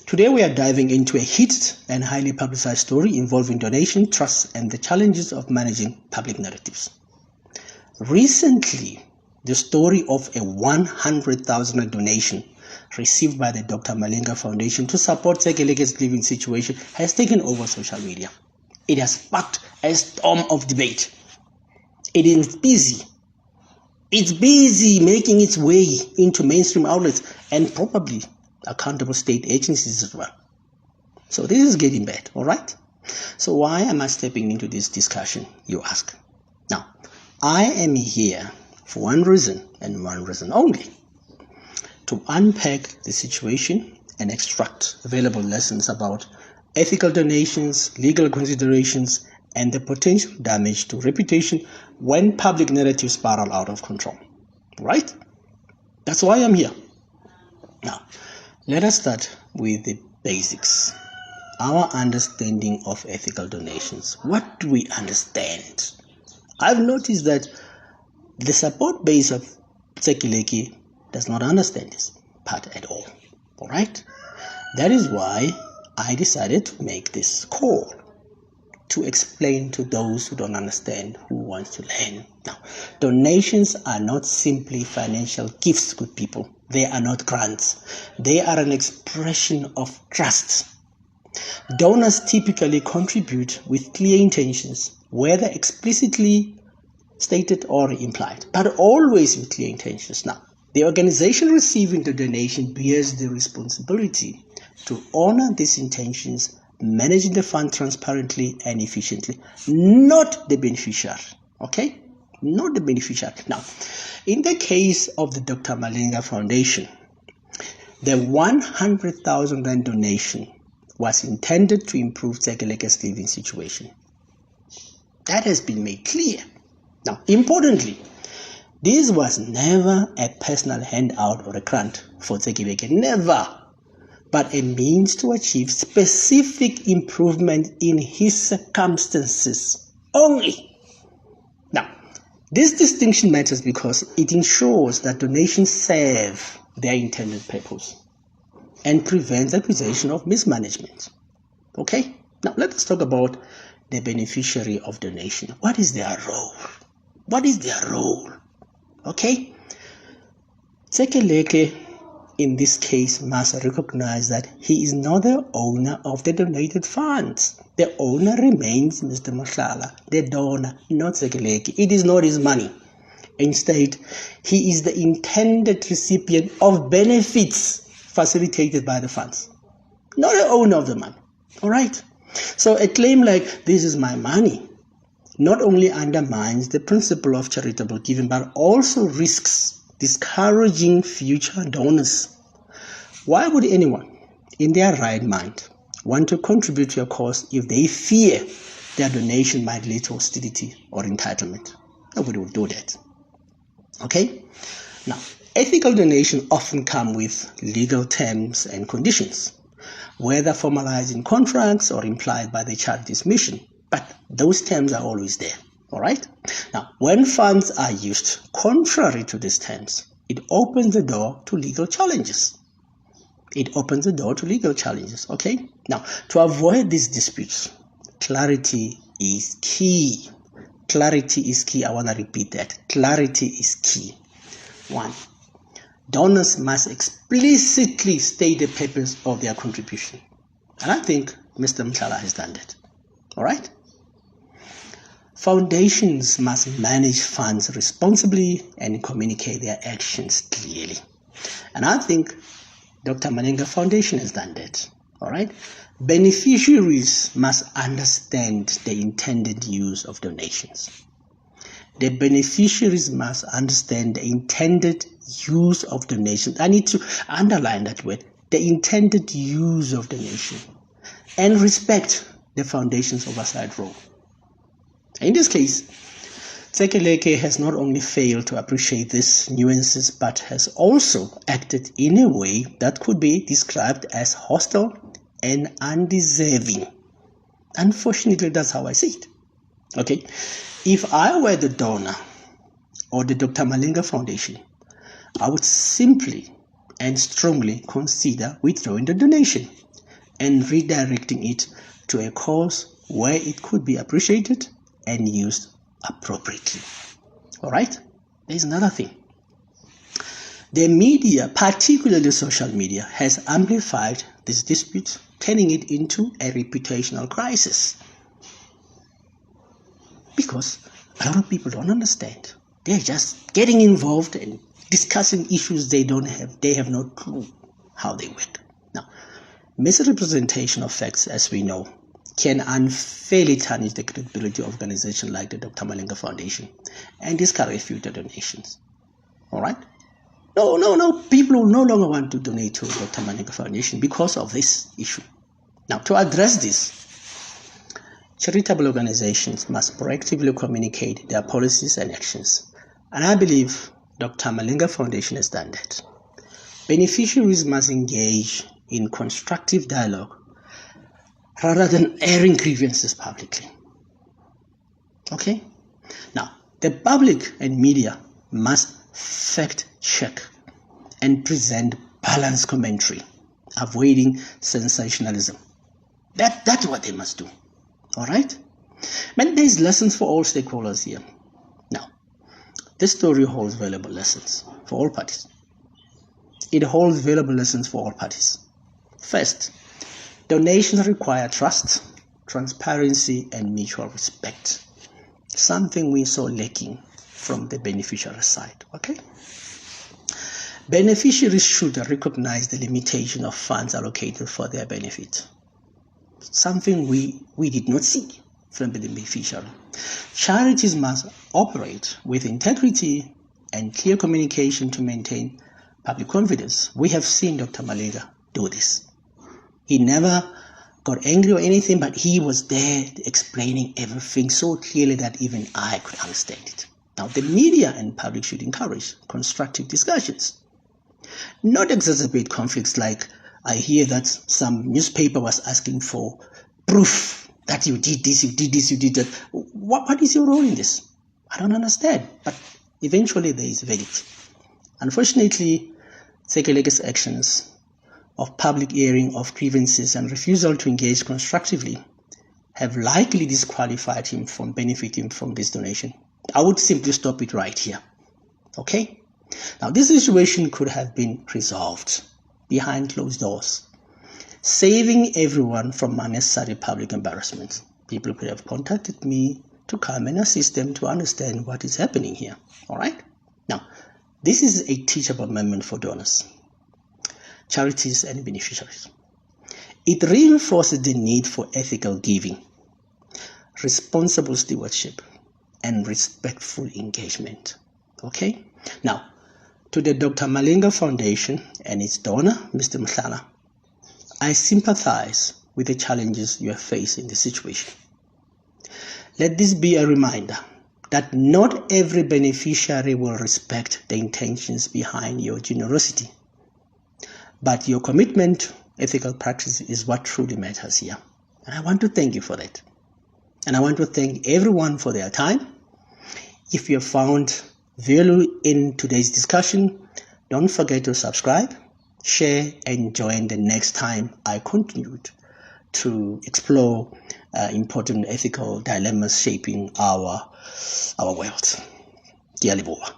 Today we are diving into a heated and highly publicized story involving donation, trusts, and the challenges of managing public narratives. Recently, the story of a 100,000 donation received by the Dr. Malinga Foundation to support Tsekelete's living situation has taken over social media. It has sparked a storm of debate. It is busy. It's busy making its way into mainstream outlets and probably accountable state agencies as well. So this is getting bad, all right? So why am I stepping into this discussion, you ask? Now, I am here for one reason and one reason only: to unpack the situation and extract available lessons about ethical donations, legal considerations, and the potential damage to reputation when public narratives spiral out of control. Right? That's why I'm here. Now, let us start with the basics. Our understanding of ethical donations. What do we understand? I've noticed that the support base of Tsekelete does not understand this part at all. All right? That is why I decided to make this call to explain to those who don't understand, who want to learn. Now, donations are not simply financial gifts, good people. They are not grants. They are an expression of trust. Donors typically contribute with clear intentions, whether explicitly stated or implied, but always with clear intentions. Now, the organization receiving the donation bears the responsibility to honor these intentions, managing the fund transparently and efficiently, not the beneficiary. Okay? Not the beneficiary. Now, in the case of the Dr. Malinga Foundation, the 100,000 rand donation was intended to improve Tsekelete's living situation. That has been made clear. Now, importantly, this was never a personal handout or a grant for Tsekelete. Never. But a means to achieve specific improvement in his circumstances only. Now, this distinction matters because it ensures that donations serve their intended purpose and prevents accusation of mismanagement. Okay? Now, let us talk about the beneficiary of donation. What is their role? What is their role? Okay? Tsekelete, in this case, must recognize that he is not the owner of the donated funds. The owner remains Mr. Mashala, the donor, not Tsekelete. It is not his money. Instead, he is the intended recipient of benefits facilitated by the funds, not the owner of the money. All right? So a claim like, this is my money, not only undermines the principle of charitable giving, but also risks discouraging future donors. Why would anyone in their right mind want to contribute to a cause if they fear their donation might lead to hostility or entitlement? Nobody will do that. Okay? Now, ethical donations often come with legal terms and conditions, whether formalized in contracts or implied by the charity's mission. But those terms are always there. All right? Now, when funds are used contrary to these terms, it opens the door to legal challenges. It opens the door to legal challenges. Okay? Now, to avoid these disputes, clarity is key. Clarity is key. I want to repeat that. Clarity is key. 1. Donors must explicitly state the purpose of their contribution. And I think Mr. Mshala has done that. All right? Foundations must manage funds responsibly and communicate their actions clearly. And I think Dr. Malinga Foundation has done that. All right? Beneficiaries must understand the intended use of donations. The beneficiaries must understand the intended use of donations. I need to underline that word, the intended use of donation, and respect the foundation's oversight role. In this case, Tsekelete has not only failed to appreciate these nuances, but has also acted in a way that could be described as hostile and undeserving. Unfortunately, that's how I see it. Okay, if I were the donor or the Dr. Malinga Foundation, I would simply and strongly consider withdrawing the donation and redirecting it to a cause where it could be appreciated and used appropriately. All right? There's another thing. The media, particularly social media, has amplified this dispute, turning it into a reputational crisis. Because a lot of people don't understand. They're just getting involved and discussing issues they don't have. They have no clue how they work. Now, misrepresentation of facts, as we know, can unfairly tarnish the credibility of organizations like the Dr. Malinga Foundation and discourage future donations. All right? No. People will no longer want to donate to Dr. Malinga Foundation because of this issue. Now, to address this, charitable organizations must proactively communicate their policies and actions. And I believe Dr. Malinga Foundation has done that. Beneficiaries must engage in constructive dialogue rather than airing grievances publicly. Okay? Now, the public and media must fact check and present balanced commentary, avoiding sensationalism. That's what they must do. All right? But there's lessons for all stakeholders here. Now, this story holds valuable lessons for all parties. It holds valuable lessons for all parties. First, donations require trust, transparency, and mutual respect. Something we saw lacking from the beneficiary side. Okay? Beneficiaries should recognize the limitation of funds allocated for their benefit. Something we did not see from the beneficiary. Charities must operate with integrity and clear communication to maintain public confidence. We have seen Dr. Malinga do this. He never got angry or anything, but he was there explaining everything so clearly that even I could understand it. Now, the media and public should encourage constructive discussions, not exacerbate conflicts like I hear that some newspaper was asking for proof that you did this, you did this, you did that. What is your role in this? I don't understand. But eventually there is a verdict. Unfortunately, Tsekelete's actions of public airing of grievances and refusal to engage constructively have likely disqualified him from benefiting from this donation. I would simply stop it right here. Okay? Now, this situation could have been resolved behind closed doors, saving everyone from unnecessary public embarrassment. People could have contacted me to come and assist them to understand what is happening here. All right? Now, this is a teachable moment for donors, charities, and beneficiaries. It reinforces the need for ethical giving, responsible stewardship, and respectful engagement. Okay? Now, to the Dr. Malinga Foundation and its donor, Mr. Mhlala, I sympathize with the challenges you have faced in this situation. Let this be a reminder that not every beneficiary will respect the intentions behind your generosity, but your commitment to ethical practice is what truly matters here. And I want to thank you for that. And I want to thank everyone for their time. If you have found value in today's discussion, don't forget to subscribe, share, and join the next time I continue to explore important ethical dilemmas shaping our world. Dearly Boa.